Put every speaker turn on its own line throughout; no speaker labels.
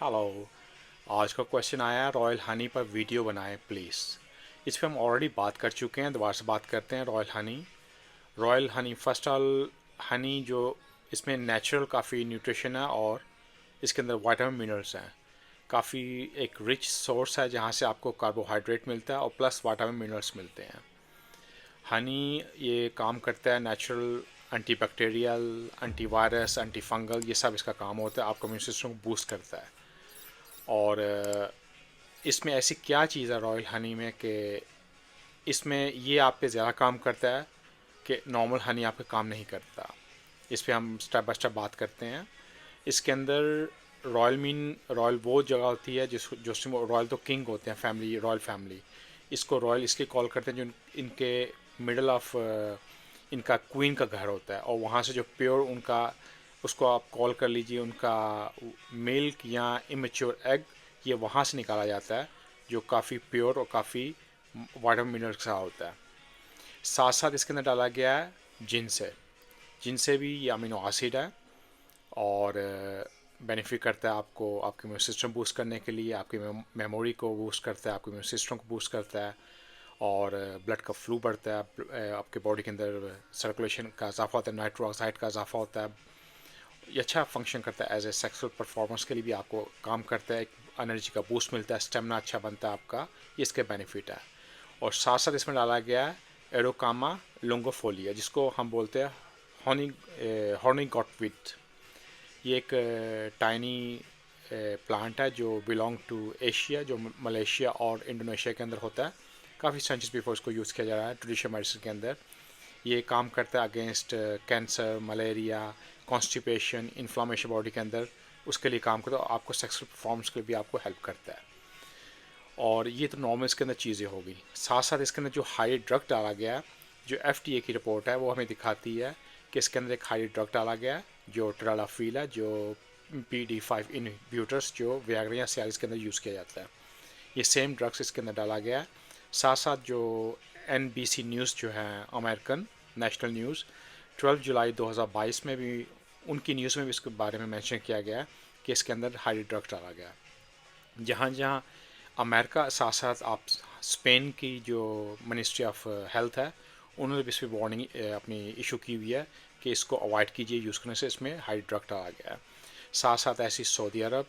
Hello. आज का question आया रॉयल हनी पर वीडियो बनाएं प्लीज़। इस पे हम ऑलरेडी बात कर चुके हैं, दोबारा से बात करते हैं। Royal Honey first all Honey जो इसमें नेचुरल काफ़ी न्यूट्रिशन है और इसके अंदर वाइटामिन मिनरल्स हैं। काफ़ी एक रिच सोर्स है जहाँ से आपको कार्बोहाइड्रेट मिलता है और प्लस वाइटामिन मिनरल्स मिलते हैं। हनी ये काम करता है natural antibacterial, antivirus, anti fungal, ये सब इसका काम होता है। आपका इम्यून सिस्टम को बूस्ट करता है। और इसमें ऐसी क्या चीज़ है रॉयल हनी में कि इसमें ये आप पे ज़्यादा काम करता है कि नॉर्मल हनी आप पे काम नहीं करता। इस पे हम स्टेप बाय स्टेप बात करते हैं। इसके अंदर रॉयल वो जगह होती है जिसमें रॉयल तो किंग होते हैं, फैमिली, रॉयल फैमिली। इसको रॉयल इसलिए कॉल करते हैं जो इनके मिडल ऑफ इनका क्वीन का घर होता है, और वहाँ से जो प्योर उनका, उसको आप कॉल कर लीजिए उनका मिल्क या इमेच्योर एग, ये वहाँ से निकाला जाता है जो काफ़ी प्योर और काफ़ी वाइटामिन मिनरल्स का होता है। साथ साथ इसके अंदर डाला गया है जिनसे भी ये अमीनो एसिड है और बेनिफिट करता है आपको, आपके इम्यून सिस्टम बूस्ट करने के लिए, आपकी मेमोरी को बूस्ट करता है, आपके इम्यून सिस्टम को बूस्ट करता है और ब्लड का फ्लू बढ़ता है, आपके बॉडी के अंदर सर्कुलेशन का इजाफा होता है, नाइट्रो ऑक्साइड का इजाफा होता है। ये अच्छा फंक्शन करता है एज ए सेक्सुअल परफॉर्मेंस के लिए भी आपको काम करता है, एनर्जी का बूस्ट मिलता है, स्टेमिना अच्छा बनता है आपका, ये इसके बेनिफिट है। और साथ साथ इसमें डाला गया है एरोकामा लोंगोफोलिया, जिसको हम बोलते हैं हॉर्नी गॉटविट। ये एक टाइनी प्लांट है जो बिलोंग टू एशिया, जो मलेशिया और इंडोनेशिया के अंदर होता है। काफ़ी सेंचुरीज बिफोर इसको यूज़ किया जा रहा है ट्रेडिशनल मेडिसिन के अंदर। ये काम करता है against cancer, malaria, constipation, inflammation body के अंदर, उसके लिए काम करता है। आपको सेक्सुअल परफॉर्मेंस के लिए भी आपको हेल्प करता है। और ये तो नॉर्मल इसके अंदर चीज़ें होगी। साथ साथ इसके अंदर जो हाई ड्रग डाला गया है, जो FDA की रिपोर्ट है वो हमें दिखाती है कि इसके अंदर एक हाई ड्रग डाला गया है जो टेडालाफील है, जो PD5 इनहिबिटर्स, जो वियाग्रा या सियालिस के अंदर यूज़ किया जाता है। ये सेम ड्रग्स इसके अंदर डाला गया है। साथ साथ जो NBC न्यूज़ जो है, अमेरिकन नेशनल न्यूज़, 12 जुलाई 2022 में भी उनकी न्यूज़ में भी इसके बारे में मेंशन किया गया है कि इसके अंदर हाई ड्रग डाला गया है। जहाँ जहाँ अमेरिका, साथ साथ आप स्पेन की जो मिनिस्ट्री ऑफ हेल्थ है, उन्होंने भी इस पर वार्निंग अपनी इशू की हुई है कि इसको अवॉइड कीजिए यूज़ करने से, इसमें हाई ड्रग डाला गया है। साथ साथ ऐसी सऊदी अरब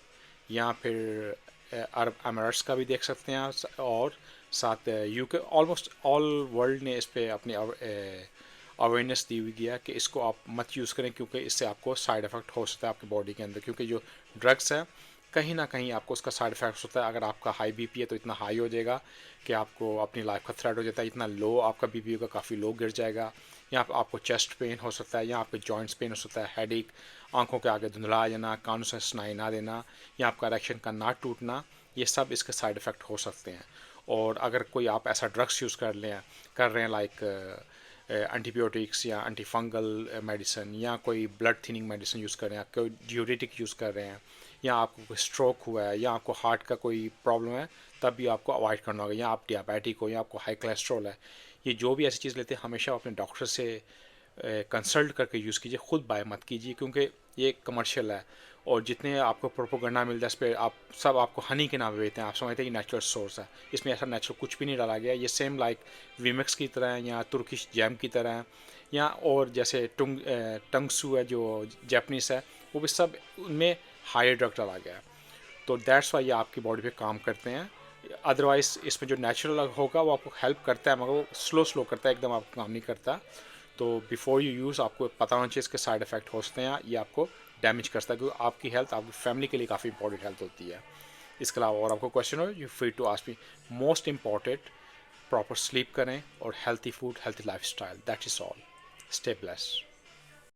या फिर अरब अमीराट्स का भी देख सकते हैं आप, और साथ UK, ऑलमोस्ट ऑल वर्ल्ड ने इस पर अपनी अवेयरनेस दी हुई है कि इसको आप मत यूज़ करें, क्योंकि इससे आपको साइड इफ़ेक्ट हो सकता है आपकी बॉडी के अंदर। क्योंकि जो ड्रग्स है कहीं ना कहीं आपको उसका साइड इफेक्ट होता है। अगर आपका हाई BP है तो इतना हाई हो जाएगा कि आपको अपनी लाइफ का थ्रेट हो जाता है। इतना लो आपका BP होगा, काफ़ी लो गिर जाएगा। यहाँ आपको चेस्ट पेन हो सकता है, या आपके जॉइंट्स पेन हो सकता है, हेडेक, आंखों के आगे धुंधला आ जाना, कानों से सुनाई ना देना, या आपका इरेक्शन का ना टूटना, ये सब इसके साइड इफ़ेक्ट हो सकते हैं। और अगर कोई आप ऐसा ड्रग्स यूज़ कर रहे हैं लाइक एंटीबायोटिक्स या एंटी फंगल मेडिसिन, या कोई ब्लड थिनिंग मेडिसिन यूज़ कर रहे हैं, कोई ड्यूरेटिक यूज़ कर रहे हैं, या आपको कोई स्ट्रोक हुआ है, या आपको हार्ट का कोई प्रॉब्लम है, तब भी आपको अवॉइड करना होगा। या आप डियाबिटिक हो, या आपको हाई कोलेस्ट्रॉल है, ये जो भी ऐसी चीज़ लेते हैं हमेशा अपने डॉक्टर से कंसल्ट करके यूज़ कीजिए, खुद बाय मत कीजिए, क्योंकि ये कमर्शियल है। और जितने आपको प्रोपोगंडा मिलता है इस पर, आप सब आपको हनी के नाम पे बेचते हैं, आप समझते हैं कि नेचुरल सोर्स है। इसमें ऐसा नेचुरल कुछ भी नहीं डाला गया। ये सेम लाइक वीमेक्स की तरह है, या तुर्किश जैम की तरह है, या और जैसे टंगसू है जो जैपनीस है, वो भी सब उनमें हाई ड्रग डाला गया है। तो दैट्स वाई ये आपकी बॉडी पे काम करते हैं। अदरवाइज इसमें जो नेचुरल होगा वो आपको हेल्प करता है, मगर वो स्लो करता है, एकदम आपको काम नहीं करता। तो बिफोर यू यूज़ आपको पता होना चाहिए इसके साइड इफ़ेक्ट हो सकते हैं, ये आपको डैमेज कर सकता है, क्योंकि आपकी हेल्थ आपकी फैमिली के लिए काफ़ी इंपॉर्टेंट हेल्थ होती है। इसके अलावा और आपको क्वेश्चन हो, you free to ask me. Most important, proper sleep करें और healthy food, healthy lifestyle, that is all. Stay blessed.